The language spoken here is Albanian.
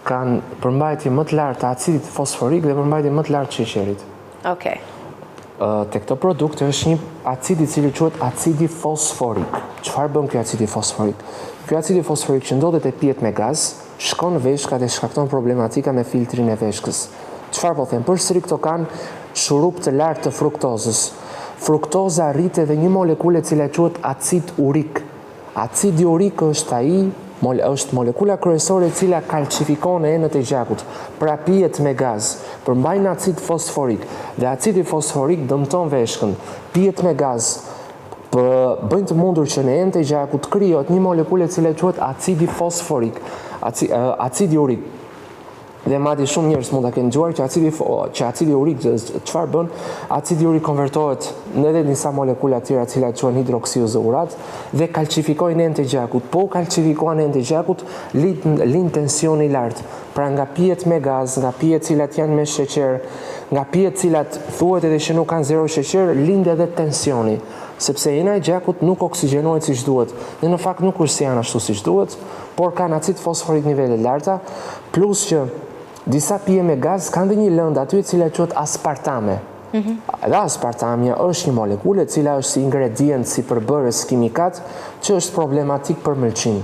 kanë përmbajtje më të lartë të acidit fosforik dhe përmbajtje më të lartë të sheqerit. Okej. Te këto produkte është një acid I cili quhet acidi fosforik. Çfarë bën ky acidi fosforik? Ky acidi fosforik që ndodhet e pihet me gaz, shkon në veshka dhe shkakton problematika me filtrin e veshkës. Çfarë po them? Përsëri këto kanë shurup të lartë të fruktozës. Fruktoza rrit edhe një molekule e cila quhet acid urik. Acidi urik është molekula kryesore e cila kalcifikon enët e gjakut, pra pihet me gaz, përmbajnë acid fosforik dhe acidi fosforik dëmton veshkën, pihet me gaz, bëjnë të mundur që në enët e gjakut krijohet një molekule e cila quhet acidi fosforik, acidi urik. Dhe madje shumë njerëz mund ta kenë dëgjuar që acidi urik çfarë bën? Acidi urik konvertohet në edhe disa molekula të tjera të cilat quhen hidroksiuzurat dhe kalcifikojnë enët e gjakut. Po kalcifikohen enët e gjakut, lind tensioni I lartë. Pra nga pijet me gaz, nga pijet cilat janë me sheqer, nga pijet cilat thuhet edhe që nuk kanë zero sheqer, lind edhe tensioni. Sepse ena e gjakut nuk oksigenohet siç duhet. Dhe në fakt nuk është se janë ashtu siç duhet, por kanë acid fosforik nivele larta, plus që disa pije me gaz kanë dhe një lëndë aty e cila quhet aspartame. Dhe aspartamja është një molekule e cila është si ingredient, si përbërës kimikat që është problematik për mëlçin.